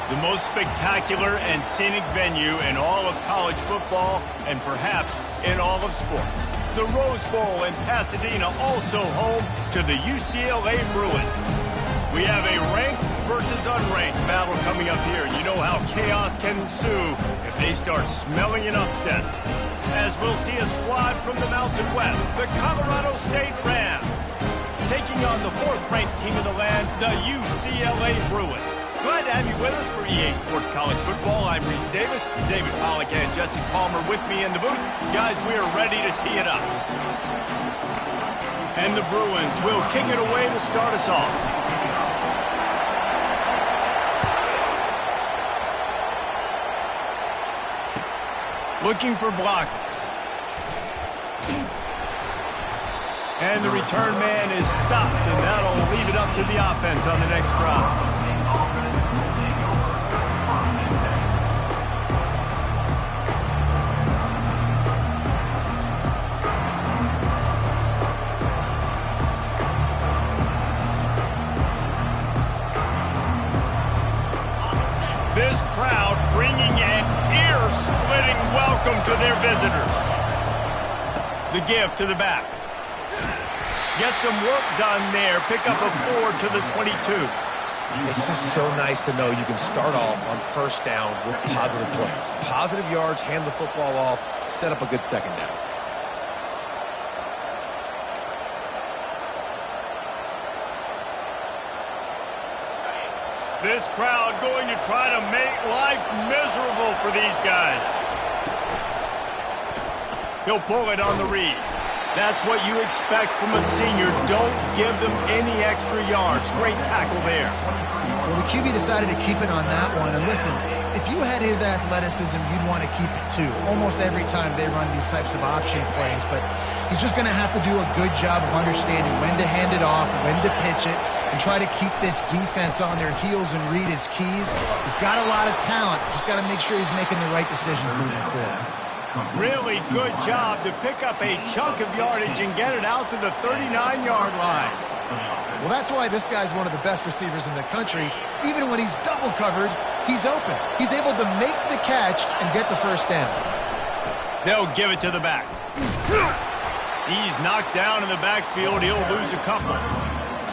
The most spectacular and scenic venue in all of college football and perhaps in all of sports. The Rose Bowl in Pasadena, also home to the UCLA Bruins. We have a ranked versus unranked battle coming up here. You know how chaos can ensue if they start smelling an upset. As we'll see a squad from the Mountain West, the Colorado State Rams, taking on the fourth-ranked team in the land, the UCLA Bruins. Glad to have you with us for EA Sports College Football. I'm Reese Davis, David Pollack, and Jesse Palmer with me in the booth. Guys, we are ready to tee it up. And the Bruins will kick it away to start us off. Looking for blockers. And the return man is stopped, and that'll leave it up to the offense on the next drive. This crowd bringing an ear-splitting welcome to their visitors. The give to the back. Get some work done there. Pick up a 4 to the 22. It's just so nice to know you can start off on first down with positive plays. Positive yards, hand the football off, set up a good second down. This crowd going to try to make life miserable for these guys. He'll pull it on the read. That's what you expect from a senior. Don't give them any extra yards. Great tackle there. Well, the QB decided to keep it on that one. And listen, if you had his athleticism, you'd want to keep it too. Almost every time they run these types of option plays. But he's just going to have to do a good job of understanding when to hand it off, when to pitch it, and try to keep this defense on their heels and read his keys. He's got a lot of talent. Just got to make sure he's making the right decisions moving forward. Really good job to pick up a chunk of yardage and get it out to the 39-yard line. Well, that's why this guy's one of the best receivers in the country. Even when he's double covered, he's open. He's able to make the catch and get the first down. They'll give it to the back. He's knocked down in the backfield. He'll lose a couple.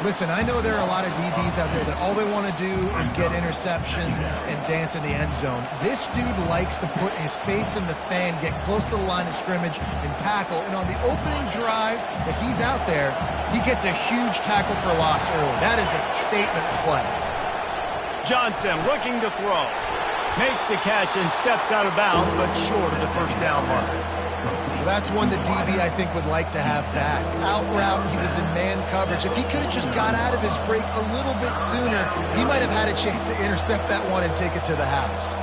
Listen, I know there are a lot of DBs out there that all they want to do is get interceptions and dance in the end zone. This dude likes to put his face in the fan, get close to the line of scrimmage, and tackle. And on the opening drive, if he's out there, he gets a huge tackle for loss early. That is a statement play. Johnson looking to throw. Makes the catch and steps out of bounds, but short of the first down mark. Well, that's one the DB, I think, would like to have back. Out route, he was in man coverage. If he could have just got out of his break a little bit sooner, he might have had a chance to intercept that one and take it to the house.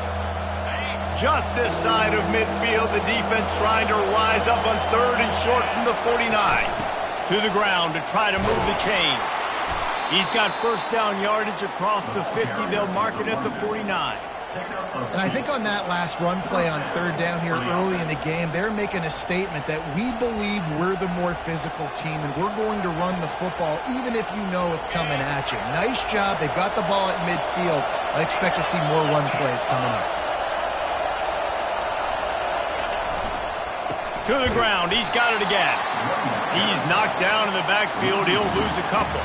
Just this side of midfield, the defense trying to rise up on third and short from the 49. To the ground to try to move the chains. He's got first down yardage across the 50. They'll mark it at the 49. And I think on that last run play on third down here early in the game, they're making a statement that we believe we're the more physical team and we're going to run the football even if you know it's coming at you. Nice job. They've got the ball at midfield. I expect to see more run plays coming up. To the ground. He's got it again. He's knocked down in the backfield. He'll lose a couple.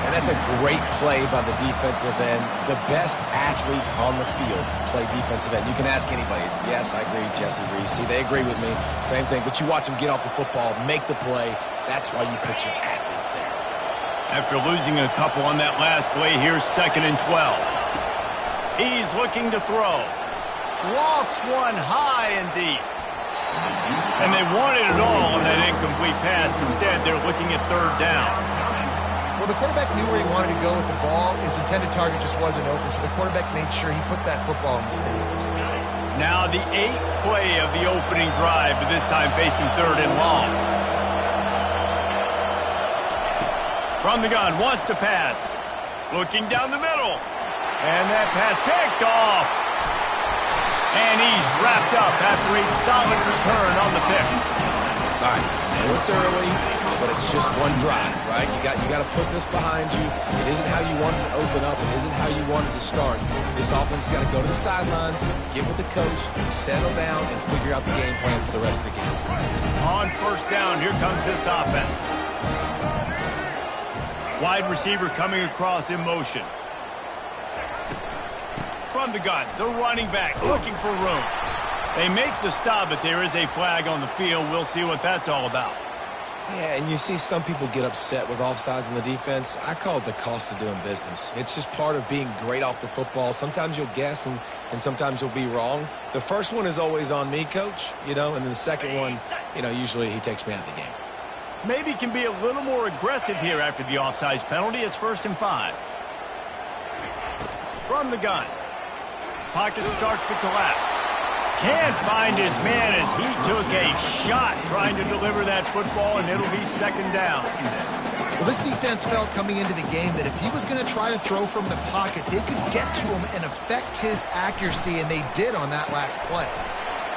And that's a great play by the defensive end. The best athletes on the field play defensive end. You can ask anybody. Yes, I agree, Jesse Reese. See, they agree with me. Same thing. But you watch them get off the football, make the play. That's why you put your athletes there. After losing a couple on that last play, here's 2nd and 12. He's looking to throw. Lofts one high and deep. And they wanted it all on that incomplete pass. Instead, they're looking at third down. Well, the quarterback knew where he wanted to go with the ball. His intended target just wasn't open, so the quarterback made sure he put that football in the stands. Now the 8th play of the opening drive, but this time facing third and long. From the gun, wants to pass. Looking down the middle. And that pass picked off. And he's wrapped up after a solid return on the pick. All right, I know it's early. but it's just one drive, right? You got to put this behind you. It isn't how you wanted to open up. It isn't how you wanted to start. This offense has got to go to the sidelines, get with the coach, settle down, and figure out the game plan for the rest of the game. On first down, here comes this offense. Wide receiver coming across in motion. From the gun, the running back looking for room. They make the stop, but there is a flag on the field. We'll see what that's all about. Yeah, and you see some people get upset with offsides in the defense. I call it the cost of doing business. It's just part of being great off the football. Sometimes you'll guess, and sometimes you'll be wrong. The first one is always on me, Coach, and then the second one, usually he takes me out of the game. Maybe can be a little more aggressive here after the offsides penalty. It's 1st and 5. From the gun. Pocket starts to collapse. Can't find his man as he took a shot trying to deliver that football, and it'll be 2nd down. Well, this defense felt coming into the game that if he was going to try to throw from the pocket, they could get to him and affect his accuracy, and they did on that last play.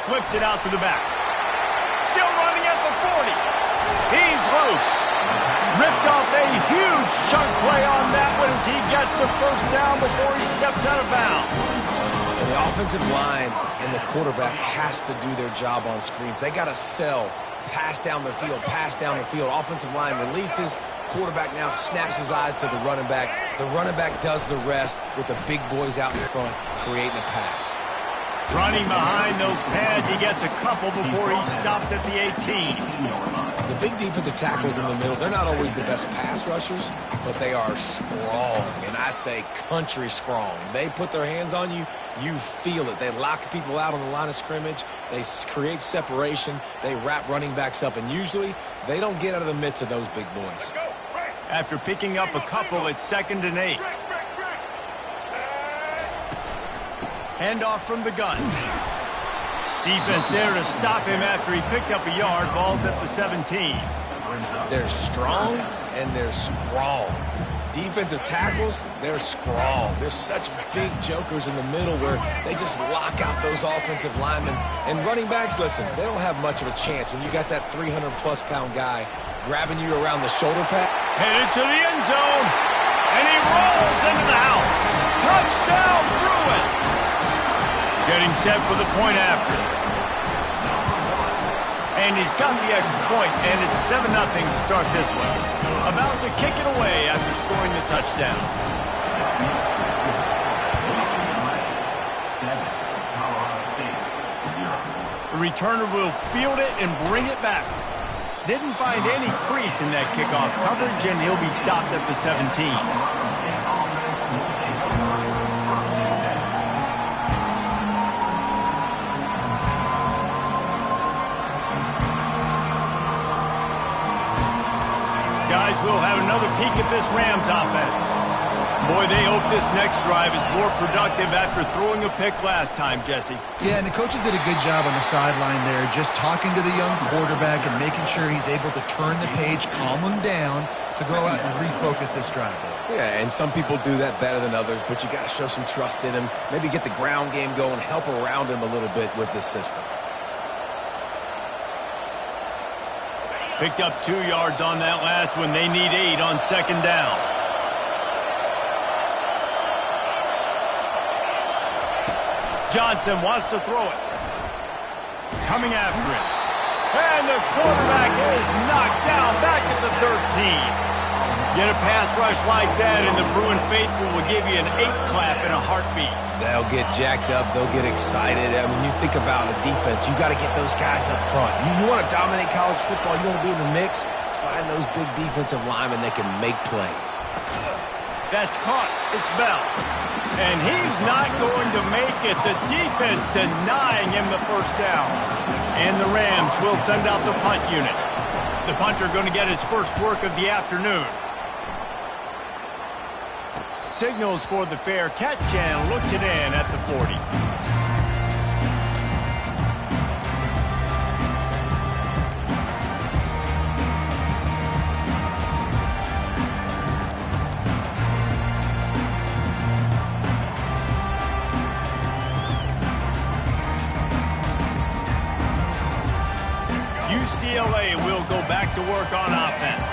Flips it out to the back. Still running at the 40. He's loose. Ripped off a huge chunk play on that one as he gets the 1st down before he steps out of bounds. And the offensive line and the quarterback has to do their job on screens. They got to sell, pass down the field, pass down the field. Offensive line releases. Quarterback now snaps his eyes to the running back. The running back does the rest with the big boys out in front, creating a path. Running behind those pads, he gets a couple before he stopped at the 18. The big defensive tackles in the middle, they're not always the best pass rushers, but they are strong, and I say country strong. They put their hands on you, you feel it. They lock people out on the line of scrimmage. They create separation. They wrap running backs up, and usually they don't get out of the midst of those big boys. After picking up a couple, it's 2nd and 8. Handoff from the gun. Defense there to stop him after he picked up a yard. Ball's at the 17. They're strong and they're strong. Defensive tackles, they're strong. They're such big jokers in the middle where they just lock out those offensive linemen. And running backs, listen, they don't have much of a chance when you got that 300-plus pound guy grabbing you around the shoulder pad. Headed to the end zone, and he rolls into the house. Touchdown, Bruin! Getting set for the point after. And he's got the extra point, and it's 7-0 to start this one. About to kick it away after scoring the touchdown. The returner will field it and bring it back. Didn't find any crease in that kickoff coverage, and he'll be stopped at the 17. Guys, we'll have another peek at this Rams offense. Boy, they hope this next drive is more productive after throwing a pick last time, Jesse. Yeah, and the coaches did a good job on the sideline there, just talking to the young quarterback and making sure he's able to turn the page, calm him down to go out and refocus this drive. Yeah, and some people do that better than others, but you got to show some trust in him, maybe get the ground game going, help around him a little bit with this system. Picked up 2 yards on that last one. They need 8 on 2nd down. Johnson wants to throw it. Coming after it. And the quarterback is knocked down back at the 13. Get a pass rush like that, and the Bruin faithful will give you an 8 clap in a heartbeat. They'll get jacked up. They'll get excited. I mean, you think about the defense. You got to get those guys up front. You want to dominate college football. You want to be in the mix. Find those big defensive linemen that can make plays. That's caught. It's Bell. And he's not going to make it. The defense denying him the 1st down. And the Rams will send out the punt unit. The punter going to get his first work of the afternoon. Signals for the fair catch and looks it in at the 40. UCLA will go back to work on offense.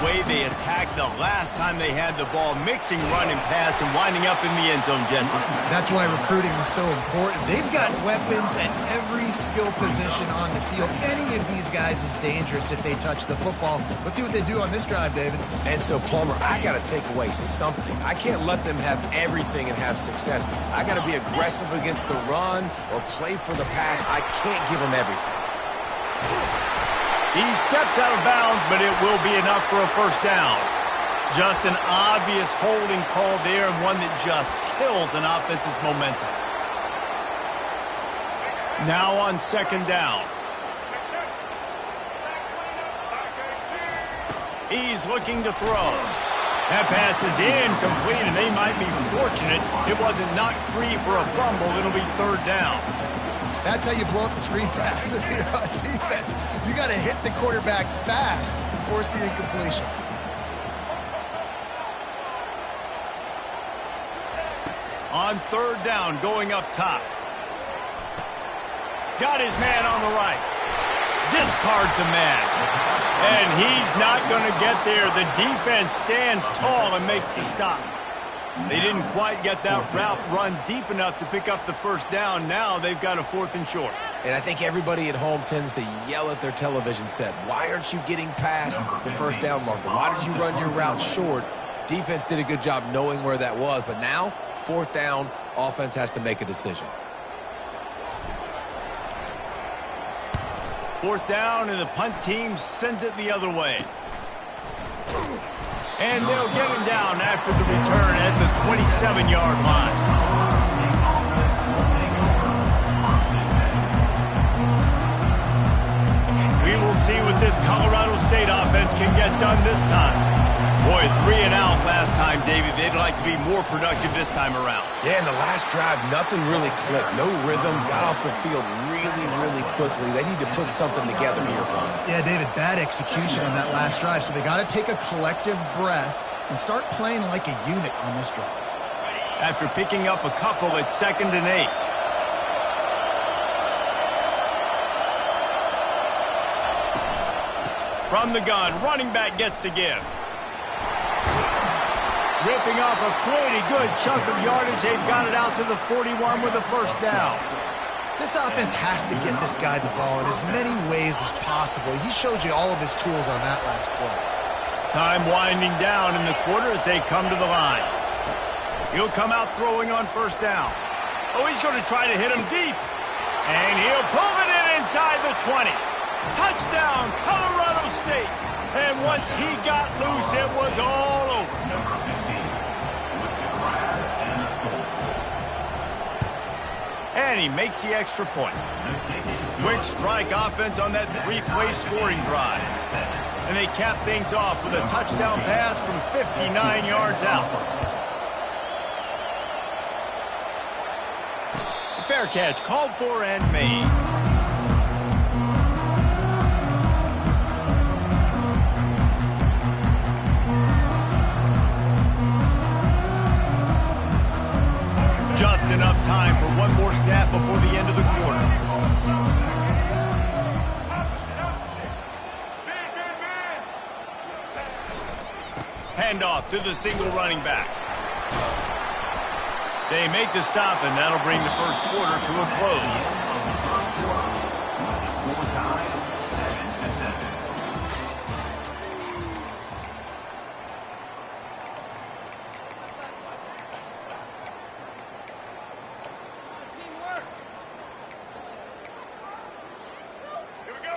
way they attacked the last time they had the ball, mixing run and pass and winding up in the end zone, Jesse. That's why recruiting is so important. They've got weapons at every skill position on the field. Any of these guys is dangerous if they touch the football. Let's see what they do on this drive, David. And so, Plummer, I got to take away something. I can't let them have everything and have success. I got to be aggressive against the run or play for the pass. I can't give them everything. He steps out of bounds, but it will be enough for a first down. Just an obvious holding call there, and one that just kills an offense's momentum. Now on second down. He's looking to throw. That pass is incomplete, and they might be fortunate it wasn't knocked free for a fumble. It'll be third down. That's how you blow up the screen pass if you're on defense. You got to hit the quarterback fast and force the incompletion. On third down, going up top. Got his man on the right. Discards a man. And he's not going to get there. The defense stands tall and makes the stop. They didn't quite get that route run deep enough to pick up the first down. Now they've got a 4th and short. And I think everybody at home tends to yell at their television set, why aren't you getting past the first down marker? Why did you run your route short? Defense did a good job knowing where that was, but now, 4th down, offense has to make a decision. 4th down, and the punt team sends it the other way. And they'll get him down after the return at the 27-yard line. We will see what this Colorado State offense can get done this time. Boy, 3 and out last time, David. They'd like to be more productive this time around. Yeah, in the last drive, nothing really clicked. No rhythm, got off the field really quickly. They need to put something together here, Brian. Yeah, David, bad execution on that last drive. So they got to take a collective breath and start playing like a unit on this drive. After picking up a couple at 2nd and 8. From the gun, running back gets to give. Ripping off a pretty good chunk of yardage. They've got it out to the 41 with a first down. This offense has to get this guy the ball in as many ways as possible. He showed you all of his tools on that last play. Time winding down in the quarter as they come to the line. He'll come out throwing on first down. Oh, he's going to try to hit him deep. And he'll pull it in inside the 20. Touchdown, Colorado State. And once he got loose, it was all over. And he makes the extra point. Quick strike offense on that 3-play scoring drive. And they cap things off with a touchdown pass from 59 yards out. Fair catch called for and made. Just enough time for one more snap before the end of the quarter. Handoff to the single running back. They make the stop, and that'll bring the first quarter to a close.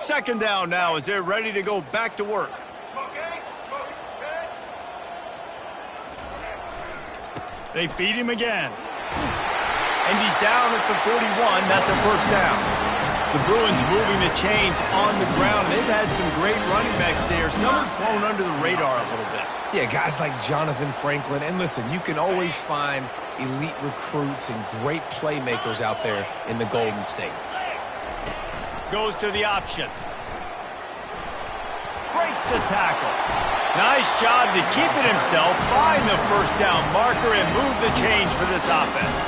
Second down now as they're ready to go back to work. They feed him again. And he's down at the 41. That's a first down. The Bruins moving the chains on the ground. They've had some great running backs there. Some have flown under the radar a little bit. Yeah, guys like Jonathan Franklin. And listen, you can always find elite recruits and great playmakers out there in the Golden State. Goes to the option. Breaks the tackle. Nice job to keep it himself, find the first down marker, and move the chains for this offense.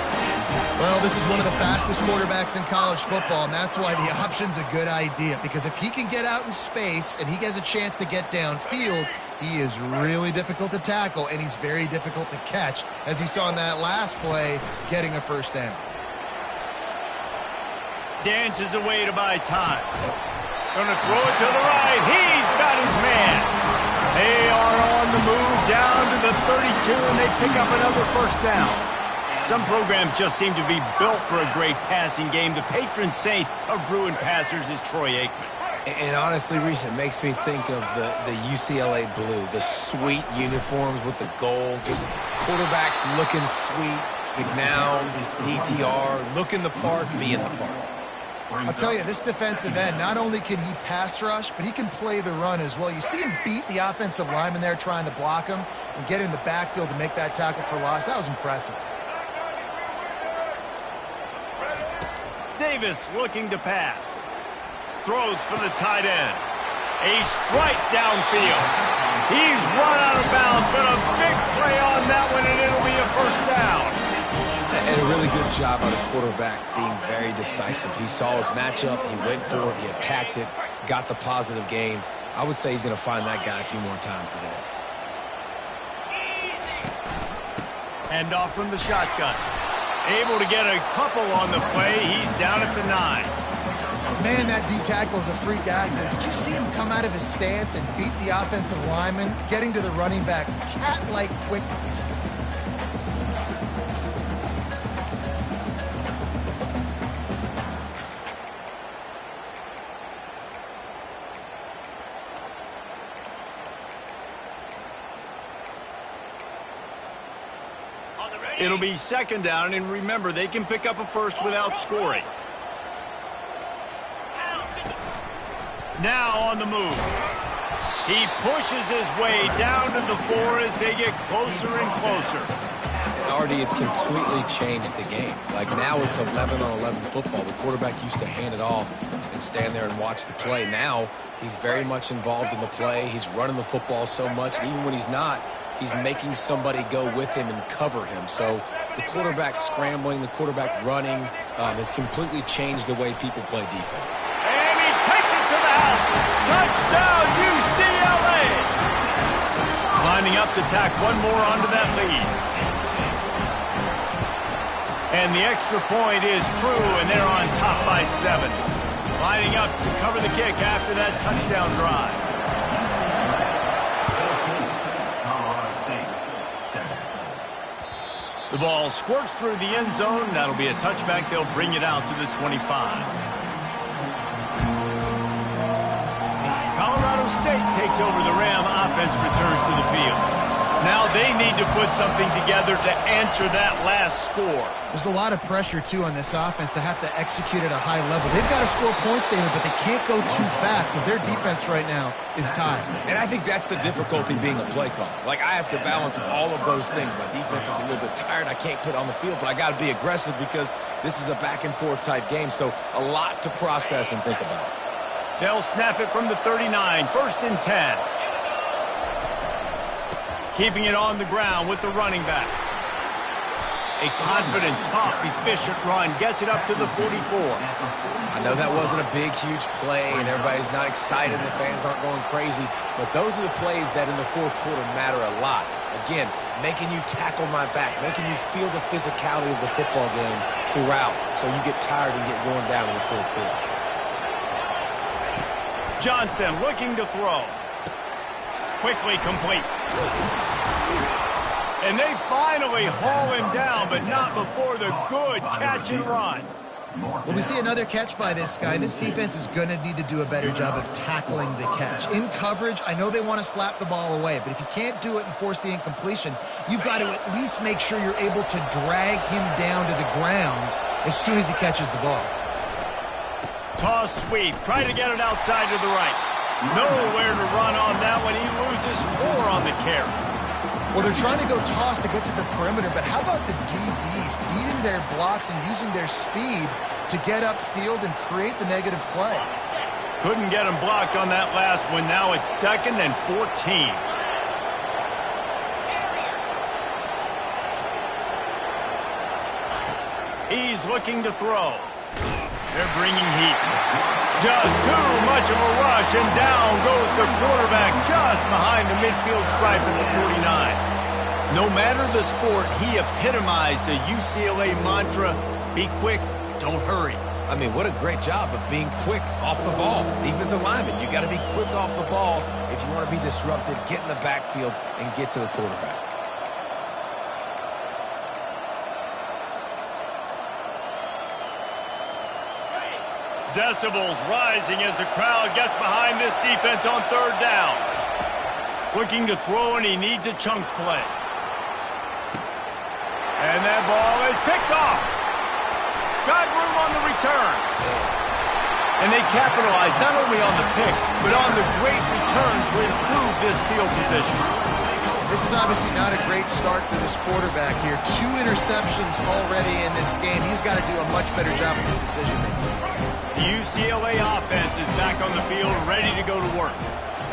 Well, this is one of the fastest quarterbacks in college football, and that's why the option's a good idea. Because if he can get out in space and he has a chance to get downfield, He is really difficult to tackle, and he's very difficult to catch, as you saw in that last play, getting a first down. Dances away to buy time. Gonna throw it to the right. He's got his man. They are on the move down to the 32, and they pick up another first down. Some programs just seem to be built for a great passing game. The patron saint of Bruin passers is Troy Aikman. And honestly, Reese, it makes me think of the UCLA blue, the sweet uniforms with the gold, just quarterbacks looking sweet. McNown, DTR, looking the part, being the part. I'll tell you, this defensive end, not only can he pass rush, but he can play the run as well. You see him beat the offensive lineman there trying to block him and get in the backfield to make that tackle for loss. That was impressive. Davis looking to pass. Throws for the tight end. A strike downfield. He's run out of bounds, but a big play on that one, and it'll be a first down. And a really good job by the quarterback being very decisive. He saw his matchup, he went for it, he attacked it, got the positive gain. I would say he's going to find that guy a few more times today. Hand off from the shotgun. Able to get a couple on the play. He's down at the 9. Man, that D tackle is a freak athlete. Did you see him come out of his stance and beat the offensive lineman, getting to the running back? Cat-like quickness. It'll be second down, and remember, they can pick up a first without scoring. Now on the move. He pushes his way down to the 4 as they get closer and closer. And Artie, it's completely changed the game. Like now it's 11-on-11 football. The quarterback used to hand it off and stand there and watch the play. Now he's very much involved in the play. He's running the football so much, and even when he's not, he's making somebody go with him and cover him. So the quarterback scrambling, the quarterback running has completely changed the way people play defense. And he takes it to the house. Touchdown, UCLA! Lining up to tack one more onto that lead. And the extra point is true, and they're on top by 7. Lining up to cover the kick after that touchdown drive. The ball squirts through the end zone. That'll be a touchback. They'll bring it out to the 25. Colorado State takes over the Ram. Offense returns to the field. Now they need to put something together to answer that last score. There's a lot of pressure, too, on this offense to have to execute at a high level. They've got to score points, David, but they can't go too fast because their defense right now is tied. And I think that's the difficulty being a play caller. Like, I have to balance all of those things. My defense is a little bit tired. I can't put it on the field, but I got to be aggressive because this is a back-and-forth type game, so a lot to process and think about. They'll snap it from the 39, 1st and 10. Keeping it on the ground with the running back. A confident, tough, efficient run gets it up to the 44. I know that wasn't a big, huge play, and everybody's not excited, and the fans aren't going crazy, but those are the plays that in the fourth quarter matter a lot. Again, making you tackle my back, making you feel the physicality of the football game throughout, so you get tired and get worn down in the fourth quarter. Johnson looking to throw. Quickly complete. And they finally haul him down, but not before the good catch and run. Well, we see another catch by this guy. This defense is going to need to do a better job of tackling the catch. In coverage, I know they want to slap the ball away, but if you can't do it and force the incompletion, you've got to at least make sure you're able to drag him down to the ground as soon as he catches the ball. Toss sweep. Try to get it outside to the right. Nowhere to run on that one. He loses 4 on the carry. Well, they're trying to go toss to get to the perimeter, but how about the DBs beating their blocks and using their speed to get upfield and create the negative play? Couldn't get him blocked on that last one. Now it's 2nd and 14. He's looking to throw. They're bringing heat. Just too much of a rush, and down goes the quarterback just behind the midfield stripe at the 49. No matter the sport, he epitomized the UCLA mantra, be quick, don't hurry. I mean, what a great job of being quick off the ball. Defensive lineman, you got to be quick off the ball if you want to be disrupted, get in the backfield, and get to the quarterback. Decibels rising as the crowd gets behind this defense on third down. Looking to throw, and he needs a chunk play. And that ball is picked off. Got room on the return. And they capitalize not only on the pick, but on the great return to improve this field position. This is obviously not a great start for this quarterback here. 2 interceptions already in this game. He's got to do a much better job with his decision-making. The UCLA offense is back on the field, ready to go to work.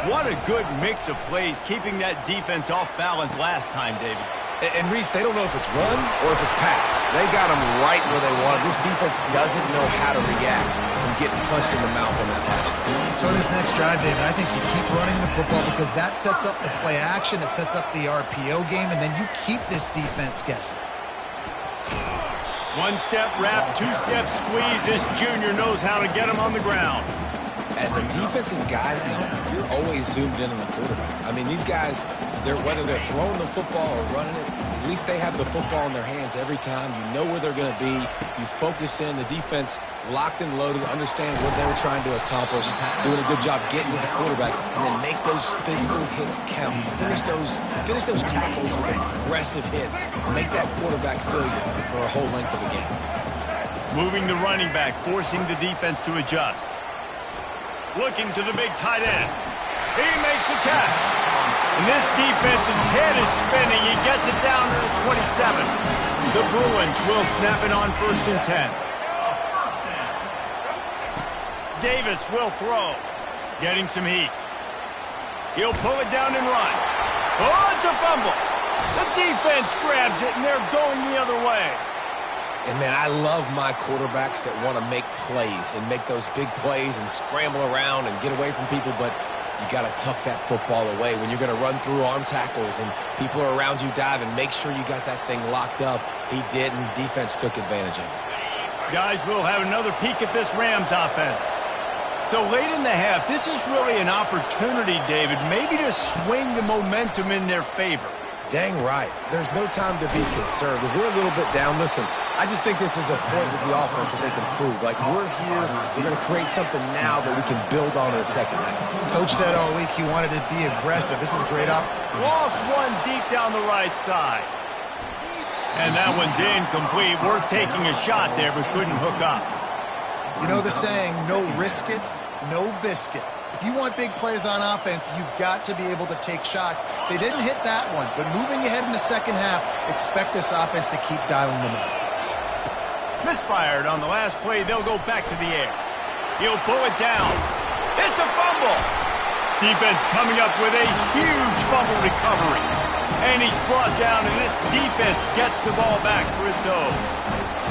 What a good mix of plays, keeping that defense off balance last time, David. And Reese, they don't know if it's run or if it's pass. They got them right where they want it. This defense doesn't know how to react from getting punched in the mouth on that last drive. So this next drive, David, I think you keep running the football because that sets up the play action, it sets up the RPO game, and then you keep this defense guessing. One-step wrap, two-step squeeze. This junior knows how to get him on the ground. As a defensive guy now, you're always zoomed in on the quarterback. I mean, these guys, whether they're throwing the football or running it, at least they have the football in their hands every time. You know where they're going to be. You focus in. The defense locked and loaded, understand what they were trying to accomplish, doing a good job getting to the quarterback, and then make those physical hits count. Finish those tackles with aggressive hits. Make that quarterback feel you for a whole length of the game. Moving the running back, forcing the defense to adjust. Looking to the big tight end. He makes the catch. And this defense's head is spinning. He gets it down to the 27. The Bruins will snap it on 1st and 10. Davis will throw. Getting some heat. He'll pull it down and run. Oh, it's a fumble. The defense grabs it, and they're going the other way. And, man, I love my quarterbacks that want to make plays and make those big plays and scramble around and get away from people, but you got to tuck that football away. When you're going to run through arm tackles and people are around you diving, make sure you got that thing locked up. He did, and defense took advantage of it. Guys, we'll have another peek at this Rams offense. So late in the half, this is really an opportunity, David, maybe to swing the momentum in their favor. Dang right. There's no time to be concerned. If we're a little bit down, listen, I just think this is a point with the offense that they can prove. Like, we're here, we're going to create something now that we can build on in the second half. Coach said all week he wanted to be aggressive. This is a great opportunity. Lost one deep down the right side. And that one's incomplete. Worth taking a shot there, but couldn't hook up. You know the saying, no risk it, no biscuit. If you want big plays on offense, you've got to be able to take shots. They didn't hit that one, but moving ahead in the second half, expect this offense to keep dialing them up. Misfired on the last play. They'll go back to the air. He'll pull it down. It's a fumble. Defense coming up with a huge fumble recovery. And he's brought down, and this defense gets the ball back for its own.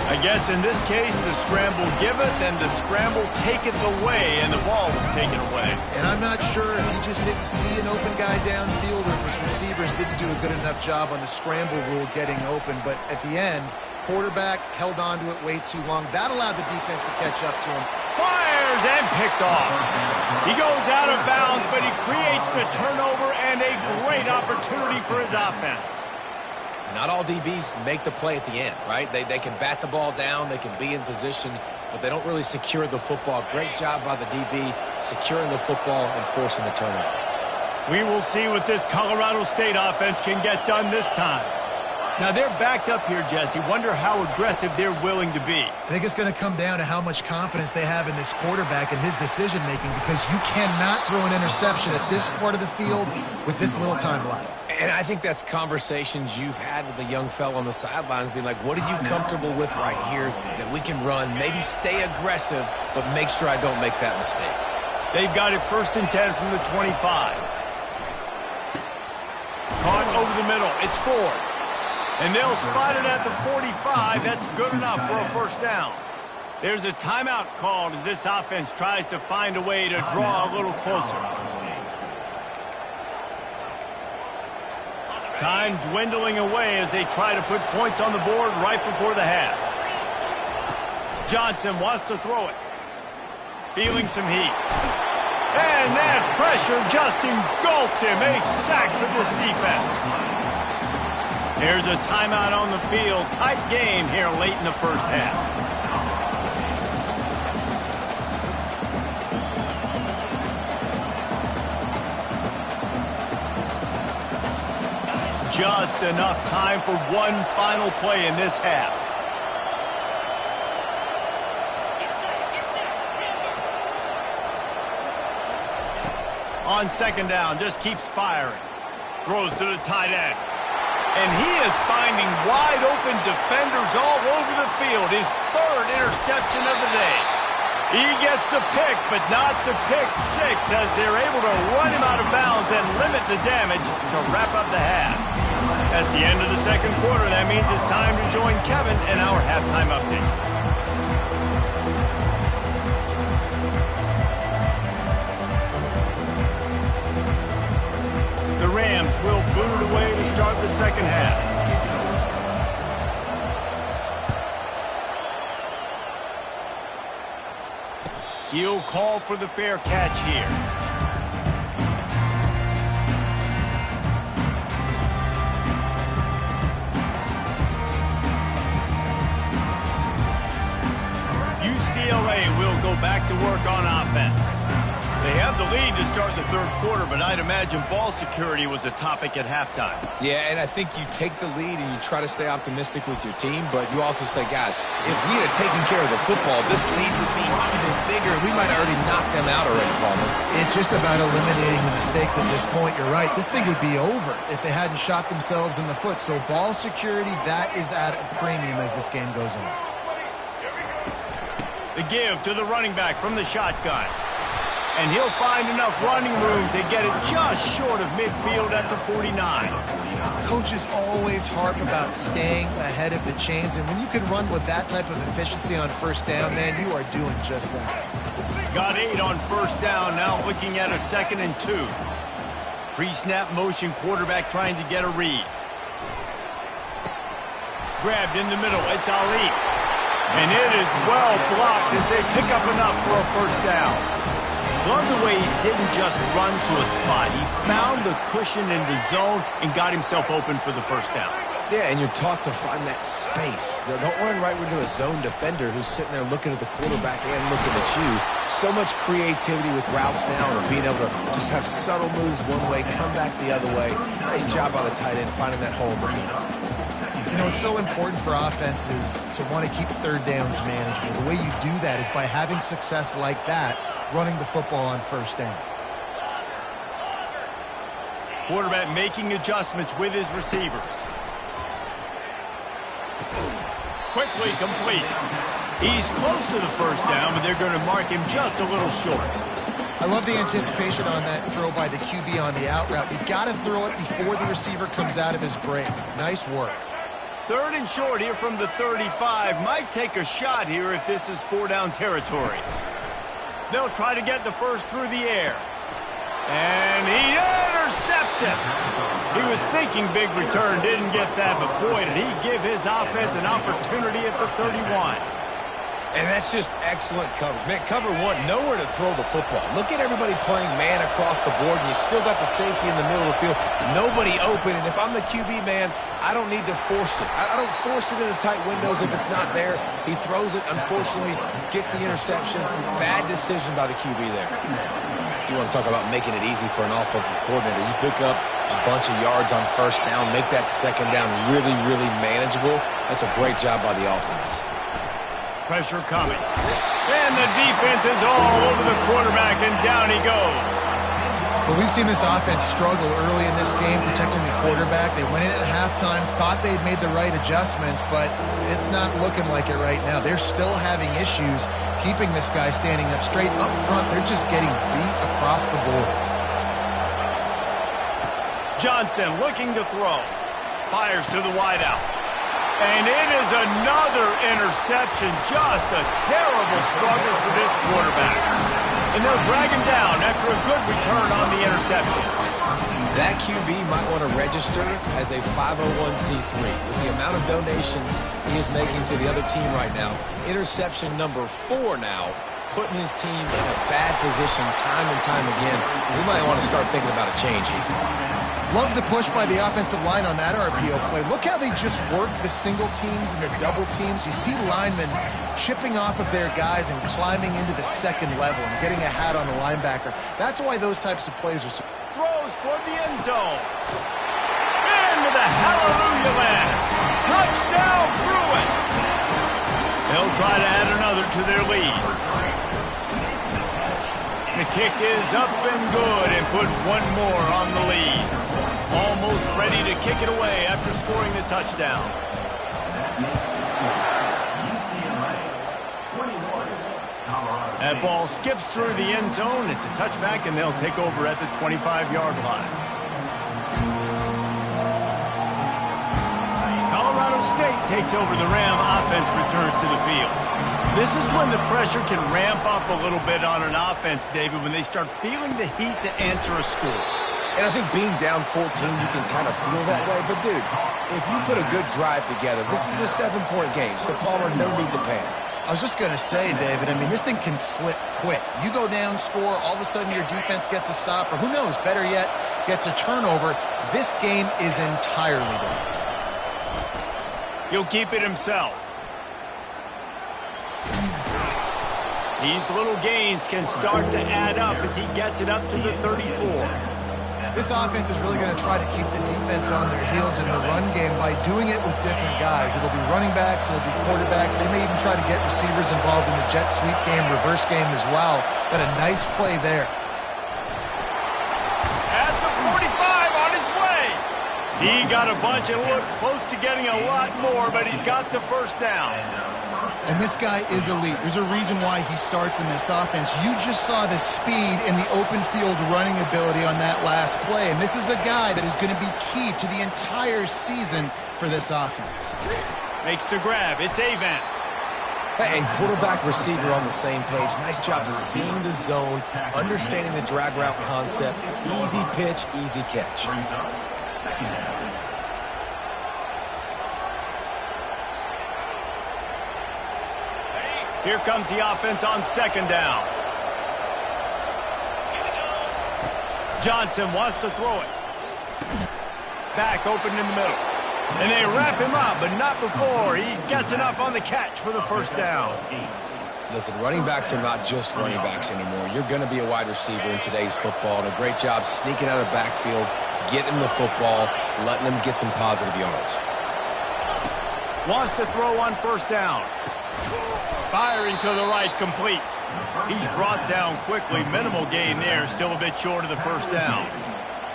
I guess in this case, the scramble giveth and the scramble taketh away, and the ball was taken away. And I'm not sure if he just didn't see an open guy downfield or if his receivers didn't do a good enough job on the scramble rule getting open. But at the end, quarterback held on to it way too long. That allowed the defense to catch up to him. Fires and picked off. He goes out of bounds, but he creates the turnover and a great opportunity for his offense. Not all DBs make the play at the end, right? They can bat the ball down, they can be in position, but they don't really secure the football. Great job by the DB securing the football and forcing the turnover. We will see what this Colorado State offense can get done this time. Now, they're backed up here, Jesse. Wonder how aggressive they're willing to be. I think it's going to come down to how much confidence they have in this quarterback and his decision-making, because you cannot throw an interception at this part of the field with this little time left. And I think that's conversations you've had with the young fellow on the sidelines, being like, what are you comfortable with right here that we can run? Maybe stay aggressive, but make sure I don't make that mistake. They've got it 1st and 10 from the 25. Caught over the middle. It's Ford. And they'll spot it at the 45. That's good enough for a 1st down. There's a timeout called as this offense tries to find a way to draw a little closer. Time dwindling away as they try to put points on the board right before the half. Johnson wants to throw it. Feeling some heat. And that pressure just engulfed him. A sack for this defense. There's a timeout on the field. Tight game here late in the first half. Just enough time for one final play in this half. On second down, just keeps firing. Throws to the tight end. And he is finding wide open defenders all over the field. His third interception of the day. He gets the pick, but not the pick six, as they're able to run him out of bounds and limit the damage to wrap up the half. That's the end of the second quarter. That means it's time to join Kevin in our halftime update. The Rams will boot it away to start the second half. He'll call for the fair catch here. UCLA will go back to work on offense. They have the lead to start the third quarter, but I'd imagine ball security was a topic at halftime. Yeah, and I think you take the lead and you try to stay optimistic with your team, but you also say, guys, if we had taken care of the football, this lead would be even bigger. We might have already knocked them out already, Palmer. It's just about eliminating the mistakes at this point. You're right. This thing would be over if they hadn't shot themselves in the foot. So ball security, that is at a premium as this game goes on. The give to the running back from the shotgun. And he'll find enough running room to get it just short of midfield at the 49. Coaches always harp about staying ahead of the chains, and when you can run with that type of efficiency on first down, man, you are doing just that. Got 8 on first down, now looking at a 2nd and 2. Pre-snap motion, quarterback trying to get a read. Grabbed in the middle, it's Ali. And it is well blocked as they pick up enough for a first down. Love the way he didn't just run to a spot. He found the cushion in the zone and got himself open for the first down. Yeah, and you're taught to find that space. Don't run right into a zone defender who's sitting there looking at the quarterback and looking at you. So much creativity with routes now and being able to just have subtle moves one way, come back the other way. Nice job by the tight end finding that hole in the zone. You know, it's so important for offenses to want to keep third downs manageable. The way you do that is by having success like that, running the football on first down. Quarterback making adjustments with his receivers. Quickly complete. He's close to the first down, but they're going to mark him just a little short. I love the anticipation on that throw by the QB on the out route. You've got to throw it before the receiver comes out of his break. Nice work. 3rd and short here from the 35. Might take a shot here if this is 4-down territory. They'll try to get the first through the air. And he intercepts it. He was thinking big return, didn't get that, but boy, did he give his offense an opportunity at the 31. And that's just excellent coverage. Man, cover one, nowhere to throw the football. Look at everybody playing man across the board, and you still got the safety in the middle of the field. Nobody open, and if I'm the QB, man, I don't need to force it. I don't force it into tight windows if it's not there. He throws it, unfortunately, gets the interception. Bad decision by the QB there. You want to talk about making it easy for an offensive coordinator. You pick up a bunch of yards on first down, make that second down really, really manageable. That's a great job by the offense. Pressure coming. And the defense is all over the quarterback, and down he goes. Well, we've seen this offense struggle early in this game protecting the quarterback. They went in at halftime, thought they'd made the right adjustments, but it's not looking like it right now. They're still having issues keeping this guy standing up straight. Up front, they're just getting beat across the board. Johnson looking to throw. Fires to the wideout. And it is another interception. Just a terrible struggle for this quarterback. And they'll drag him down after a good return on the interception. That QB might want to register as a 501c3. With the amount of donations he is making to the other team right now, interception number 4 now, putting his team in a bad position time and time again. He might want to start thinking about a change here. Love the push by the offensive line on that RPO play. Look how they just work the single teams and the double teams. You see linemen chipping off of their guys and climbing into the second level and getting a hat on the linebacker. That's why those types of plays are so... Throws toward the end zone. Into the hallelujah land. Touchdown, Bruins. They'll try to add another to their lead. The kick is up and good and put one more on the lead. Almost ready to kick it away after scoring the touchdown. That ball skips through the end zone. It's a touchback, and they'll take over at the 25-yard line. Colorado State takes over. The Ram offense returns to the field. This is when the pressure can ramp up a little bit on an offense, David, when they start feeling the heat to answer a score. And I think being down 14, you can kind of feel that way. But, dude, if you put a good drive together, this is a 7-point game, so Palmer, no need to panic. I was just going to say, David, I mean, this thing can flip quick. You go down, score, all of a sudden your defense gets a stop, or who knows, better yet, gets a turnover. This game is entirely different. He'll keep it himself. These little gains can start to add up as he gets it up to the 34. This offense is really going to try to keep the defense on their heels in the run game by doing it with different guys. It'll be running backs, it'll be quarterbacks. They may even try to get receivers involved in the jet sweep game, reverse game as well. But a nice play there. At the 45 on his way. He got a bunch and looked close to getting a lot more, but he's got the first down. And this guy is elite. There's a reason why he starts in this offense. You just saw the speed and the open field running ability on that last play. And this is a guy that is going to be key to the entire season for this offense. Makes the grab. It's Avant. And quarterback receiver on the same page. Nice job seeing the zone, understanding the drag route concept. Easy pitch, easy catch. Here comes the offense on second down. Johnson wants to throw it. Back open in the middle. And they wrap him up, but not before he gets enough on the catch for the first down. Listen, running backs are not just running backs anymore. You're going to be a wide receiver in today's football, and a great job sneaking out of the backfield, getting the football, letting them get some positive yards. Wants to throw on first down. Firing to the right, complete. He's brought down quickly. Minimal gain there, still a bit short of the first down.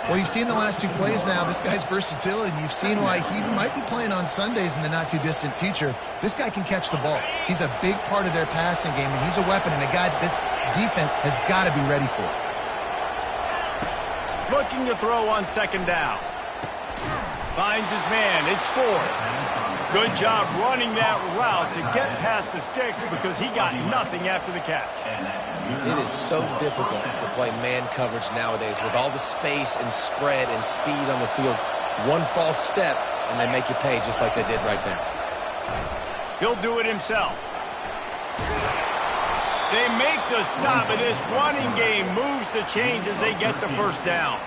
Well, you've seen the last two plays now, this guy's versatility, and you've seen why he might be playing on Sundays in the not-too-distant future. This guy can catch the ball. He's a big part of their passing game, and he's a weapon, and a guy this defense has got to be ready for. Looking to throw on second down. Finds his man. It's Ford. Good job running that route to get past the sticks because he got nothing after the catch. It is so difficult to play man coverage nowadays with all the space and spread and speed on the field. One false step, and they make you pay just like they did right there. He'll do it himself. They make the stop, and this running game moves the chains as they get the first down.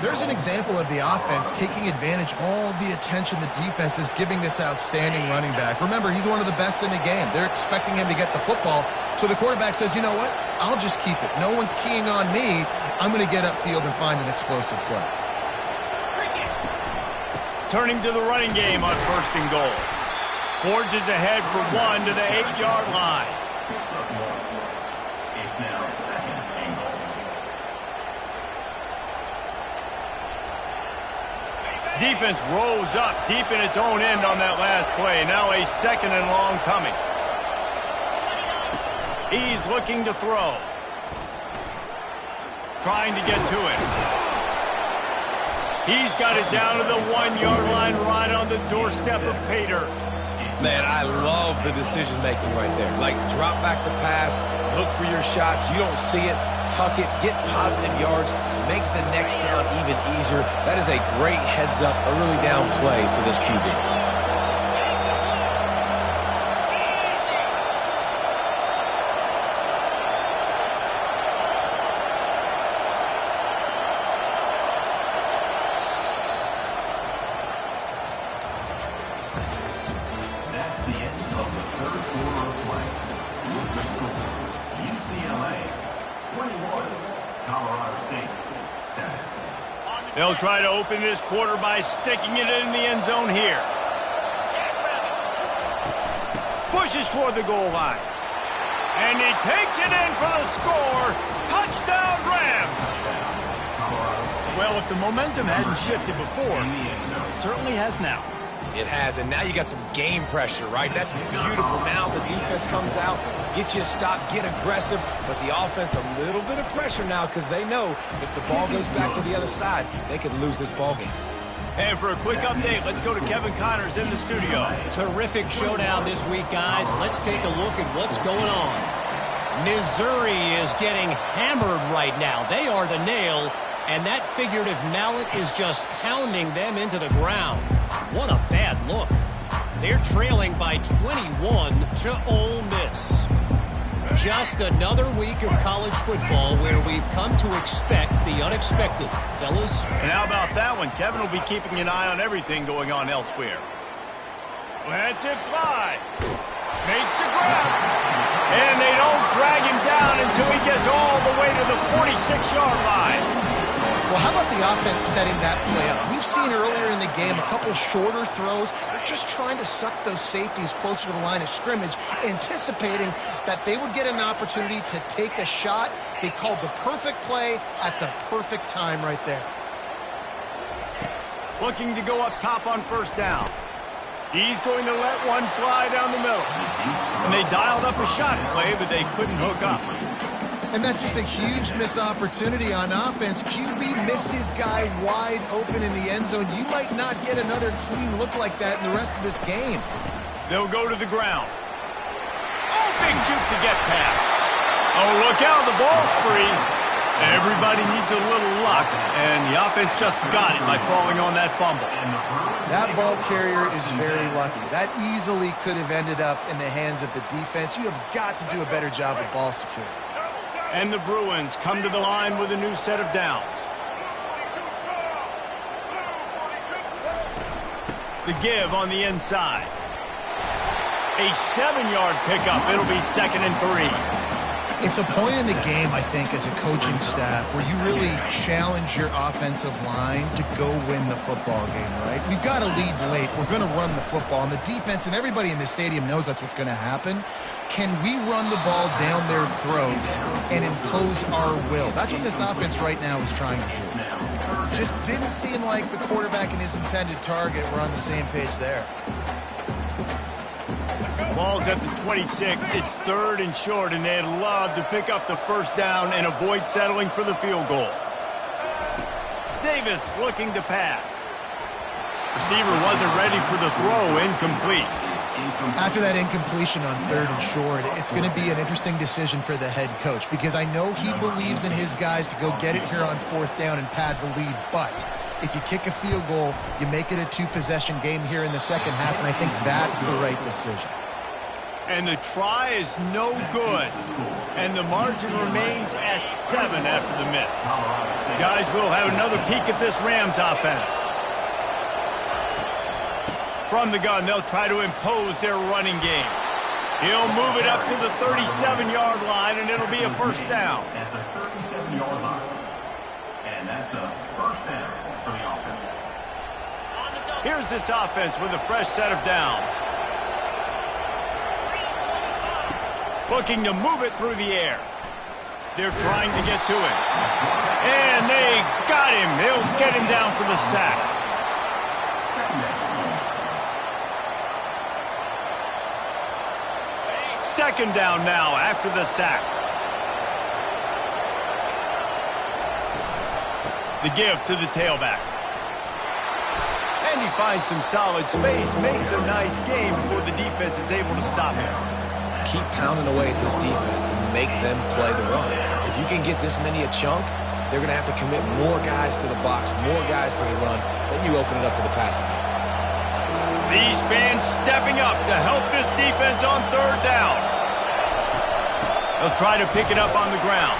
There's an example of the offense taking advantage of all the attention the defense is giving this outstanding running back. Remember, he's one of the best in the game. They're expecting him to get the football, so the quarterback says, you know what, I'll just keep it. No one's keying on me. I'm going to get upfield and find an explosive play. Turning to the running game on first and goal. Forges ahead for one to the 8-yard line. Defense rolls up deep in its own end on that last play. Now a second and long coming. He's looking to throw. Trying to get to it. He's got it down to the 1-yard line right on the doorstep of pay dirt. Man, I love the decision-making right there. Like, drop back to pass, look for your shots. You don't see it, tuck it, get positive yards, makes the next down even easier. That is a great heads-up early down play for this QB. They'll try to open this quarter by sticking it in the end zone here. Pushes toward the goal line. And he takes it in for the score. Touchdown, Rams! Well, if the momentum hadn't shifted before, it certainly has now. It has, and now you got some game pressure, right? That's beautiful. Now the defense comes out, get you a stop, get aggressive, but the offense a little bit of pressure now because they know if the ball goes back to the other side, they could lose this ball game. And for a quick update, let's go to Kevin Connors in the studio. Terrific showdown this week, guys. Let's take a look at what's going on. Missouri is getting hammered right now. They are the nail, and that figurative mallet is just pounding them into the ground. What a bad look. They're trailing by 21 to Ole Miss. Just another week of college football where we've come to expect the unexpected, fellas. And how about that one? Kevin will be keeping an eye on everything going on elsewhere. Lets it fly. Makes the grab. And they don't drag him down until he gets all the way to the 46-yard line. Well, how about the offense setting that play up? We've seen earlier in the game a couple shorter throws. They're just trying to suck those safeties closer to the line of scrimmage, anticipating that they would get an opportunity to take a shot. They called the perfect play at the perfect time right there. Looking to go up top on first down. He's going to let one fly down the middle. And they dialed up a shot play, but they couldn't hook up. And that's just a huge missed opportunity on offense. QB missed his guy wide open in the end zone. You might not get another clean look like that in the rest of this game. They'll go to the ground. Oh, big juke to get past. Oh, look out, the ball's free. Everybody needs a little luck, and the offense just got it by falling on that fumble. That ball carrier is very lucky. That easily could have ended up in the hands of the defense. You have got to do a better job of ball security. And the Bruins come to the line with a new set of downs. The give on the inside. A 7-yard pickup. It'll be 2nd and 3. It's a point in the game, I think, as a coaching staff where you really challenge your offensive line to go win the football game, right? We've got to lead late. We're going to run the football. And the defense and everybody in the stadium knows that's what's going to happen. Can we run the ball down their throats and impose our will? That's what this offense right now is trying to do. Just didn't seem like the quarterback and his intended target were on the same page there. Ball's at the 26. It's 3rd and short, and they'd love to pick up the first down and avoid settling for the field goal. Davis looking to pass. Receiver wasn't ready for the throw. Incomplete. After that incompletion on 3rd and short, it's going to be an interesting decision for the head coach because I know he believes in his guys to go get it here on 4th down and pad the lead, but if you kick a field goal, you make it a 2-possession game here in the second half, and I think that's the right decision. And the try is no good. And the margin remains at 7 after the miss. Guys, we'll have another peek at this Rams offense. From the gun, they'll try to impose their running game. He'll move it up to the 37-yard line, and it'll be a first down. At the 37-yard line. And that's a first down for the offense. Here's this offense with a fresh set of downs. Looking to move it through the air. They're trying to get to him. And they got him. They'll get him down for the sack. Second down now after the sack. The give to the tailback. finds some solid space, makes a nice game before the defense is able to stop him. Keep pounding away at this defense and make them play the run. If you can get this many a chunk, they're going to have to commit more guys to the box, more guys to the run, then you open it up for the passing game. These fans stepping up to help this defense on third down. They'll try to pick it up on the ground.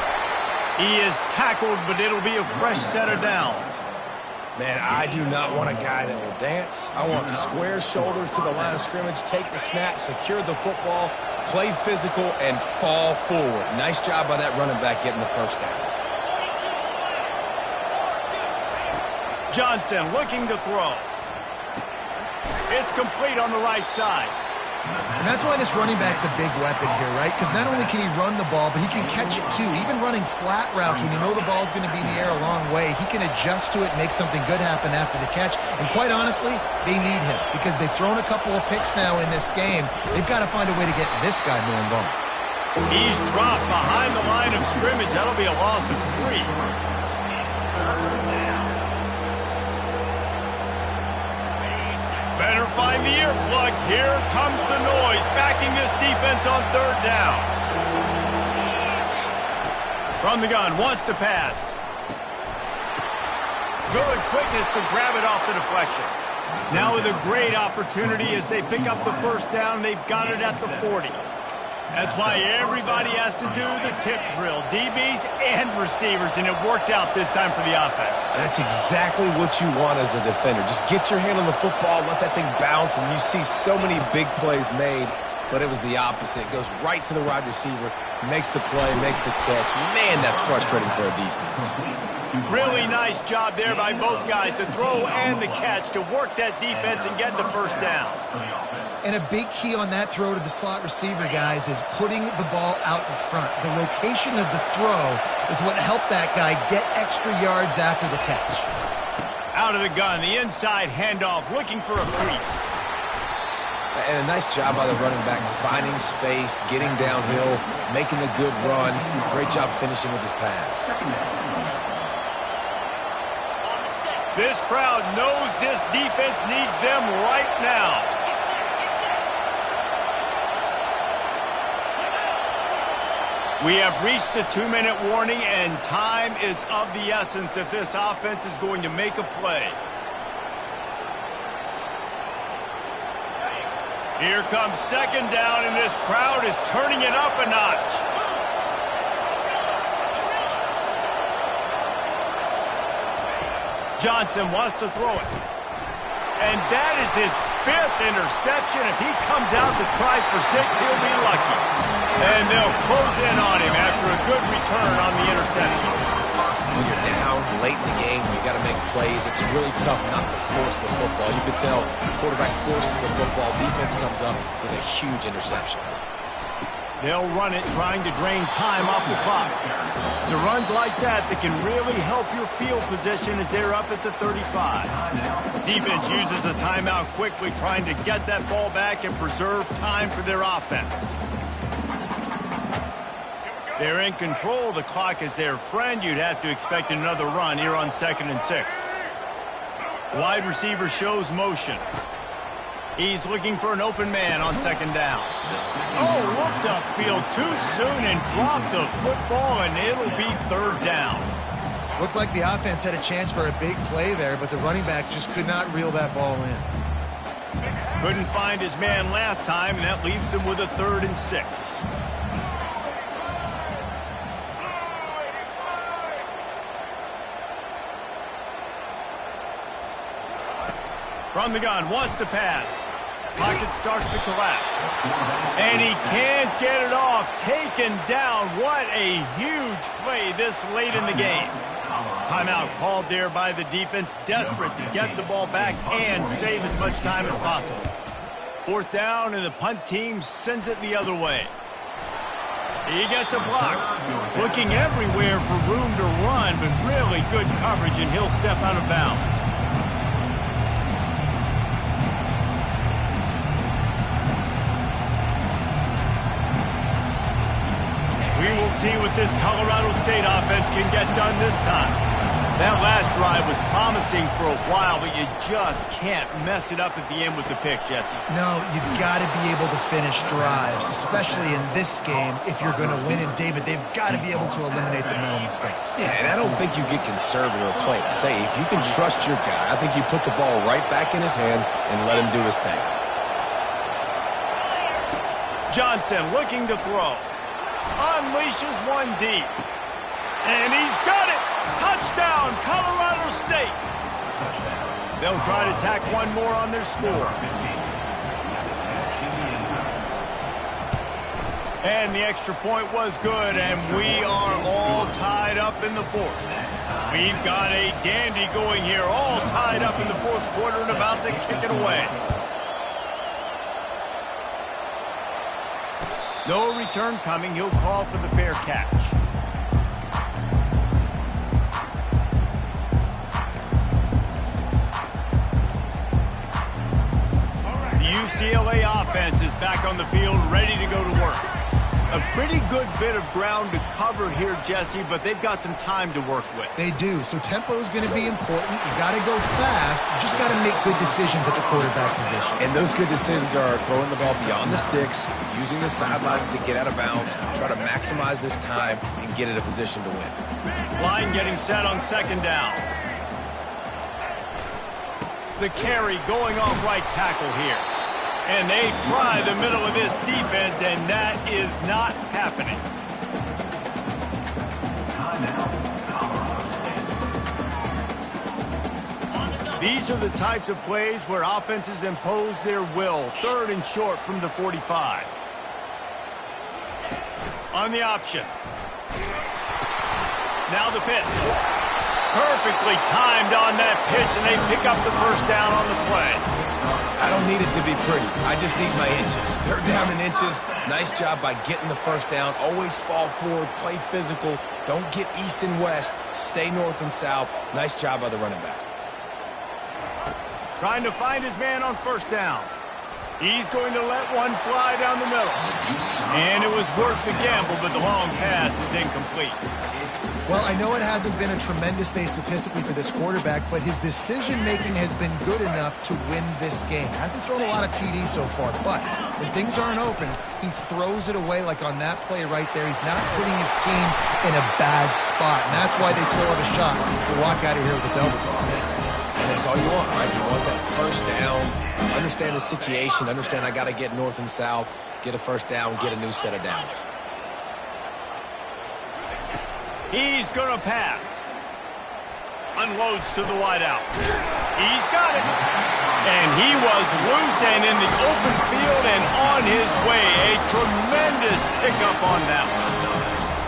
He is tackled, but it'll be a fresh set of downs. Man, I do not want a guy that will dance. I want square shoulders to the line of scrimmage, take the snap, secure the football, play physical, and fall forward. Nice job by that running back getting the first down. Johnson looking to throw. It's complete on the right side. And that's why this running back's a big weapon here, right? Because not only can he run the ball, but he can catch it too. Even running flat routes when you know the ball's going to be in the air a long way, he can adjust to it and make something good happen after the catch. And quite honestly, they need him because they've thrown a couple of picks now in this game. They've got to find a way to get this guy more involved. He's dropped behind the line of scrimmage. That'll be a loss of 3. Better find the earplugs. Here comes the noise, backing this defense on third down. From the gun, wants to pass. Good quickness to grab it off the deflection. Now with a great opportunity as they pick up the first down. They've got it at the 40. That's why everybody has to do the tip drill, DBs and receivers, and it worked out this time for the offense. That's exactly what you want as a defender. Just get your hand on the football, let that thing bounce, and you see so many big plays made, but it was the opposite. It goes right to the wide receiver, makes the play, makes the catch. Man, that's frustrating for a defense. Really nice job there by both guys to throw and the catch to work that defense and get the first down. And a big key on that throw to the slot receiver, guys, is putting the ball out in front. The location of the throw is what helped that guy get extra yards after the catch. Out of the gun, the inside handoff, looking for a crease. And a nice job by the running back, finding space, getting downhill, making a good run. Great job finishing with his pads. This crowd knows this defense needs them right now. We have reached the 2-minute warning, and time is of the essence if this offense is going to make a play. Here comes second down, and this crowd is turning it up a notch. Johnson wants to throw it. And that is his 5th interception. If he comes out to try for 6, he'll be lucky. And they'll close in on him after a good return on the interception. When you're down late in the game, you got to make plays. It's really tough not to force the football. You can tell quarterback forces the football. Defense comes up with a huge interception. They'll run it, trying to drain time off the clock. It's runs like that that can really help your field position as they're up at the 35. Defense uses a timeout quickly, trying to get that ball back and preserve time for their offense. They're in control. The clock is their friend. You'd have to expect another run here on 2nd and 6. Wide receiver shows motion. He's looking for an open man on 2nd down. Oh, looked upfield too soon and dropped the football, and it'll be 3rd down. Looked like the offense had a chance for a big play there, but the running back just could not reel that ball in. Couldn't find his man last time, and that leaves him with a 3rd and 6. From the gun, wants to pass. Pocket starts to collapse. And he can't get it off. Taken down. What a huge play this late in the game. Timeout called there by the defense, desperate to get the ball back and save as much time as possible. 4th down, and the punt team sends it the other way. He gets a block. Looking everywhere for room to run, but really good coverage, and he'll step out of bounds. We will see what this Colorado State offense can get done this time. That last drive was promising for a while, but you just can't mess it up at the end with the pick, Jesse. No, you've got to be able to finish drives, especially in this game. If you're going to win, and David, they've got to be able to eliminate the mental mistakes. Yeah, and I don't think you get conservative or play it safe. You can trust your guy. I think you put the ball right back in his hands and let him do his thing. Johnson looking to throw. Unleashes one deep. And he's got it! Touchdown, Colorado State! They'll try to tack one more on their score. And the extra point was good, and we are all tied up in the fourth. We've got a dandy going here, all tied up in the fourth quarter and about to kick it away. No return coming. He'll call for the fair catch. UCLA offense is back on the field, ready to go to work. A pretty good bit of ground to cover here, Jesse, but they've got some time to work with. They do, so tempo is going to be important. You got to go fast. You just got to make good decisions at the quarterback position. And those good decisions are throwing the ball beyond the sticks, using the sidelines to get out of bounds, try to maximize this time, and get in a position to win. Line getting set on second down. The carry going off right tackle here. And they try the middle of this defense, and that is not happening. These are the types of plays where offenses impose their will. Third and short from the 45. On the option. Now the pitch. Perfectly timed on that pitch, and they pick up the first down on the play. I don't need it to be pretty. I just need my inches. Third down in inches. Nice job by getting the first down. Always fall forward, play physical. Don't get east and west. Stay north and south. Nice job by the running back. Trying to find his man on first down. He's going to let one fly down the middle. And it was worth the gamble, but the long pass is incomplete. Well, I know it hasn't been a tremendous day statistically for this quarterback, but his decision-making has been good enough to win this game. Hasn't thrown a lot of TDs so far, but when things aren't open, he throws it away like on that play right there. He's not putting his team in a bad spot, and that's why they still have a shot to walk out of here with a double. And that's all you want, right? You want that first down, understand the situation, understand I got to get north and south, get a first down, get a new set of downs. He's going to pass. Unloads to the wideout. He's got it. And he was loose and in the open field and on his way. A tremendous pickup on that one.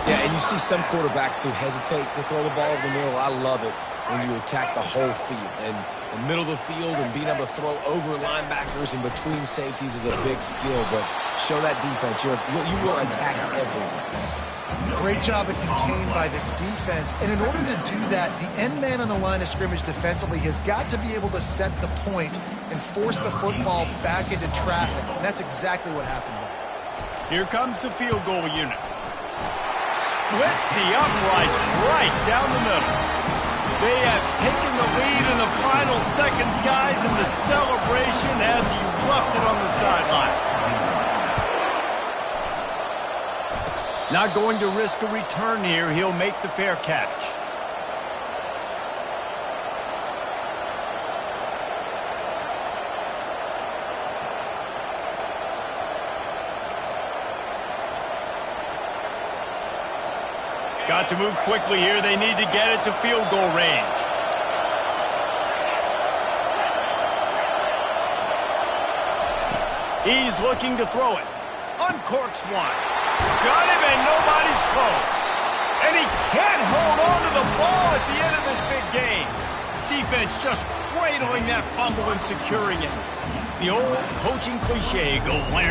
Yeah, and you see some quarterbacks who hesitate to throw the ball over the middle. I love it when you attack the whole field. And the middle of the field and being able to throw over linebackers and between safeties is a big skill. But show that defense. You will attack everyone. Great job of contained by this defense. And in order to do that, the end man on the line of scrimmage defensively has got to be able to set the point and force the football back into traffic. And that's exactly what happened there. Here comes the field goal unit. Splits the uprights right down the middle. They have taken the lead in the final seconds, guys, and the celebration has erupted on the sideline. Not going to risk a return here. He'll make the fair catch. Got to move quickly here. They need to get it to field goal range. He's looking to throw it. Uncorks one. Got him, and nobody's close. And he can't hold on to the ball at the end of this big game. Defense just cradling that fumble and securing it. The old coaching cliche, go win.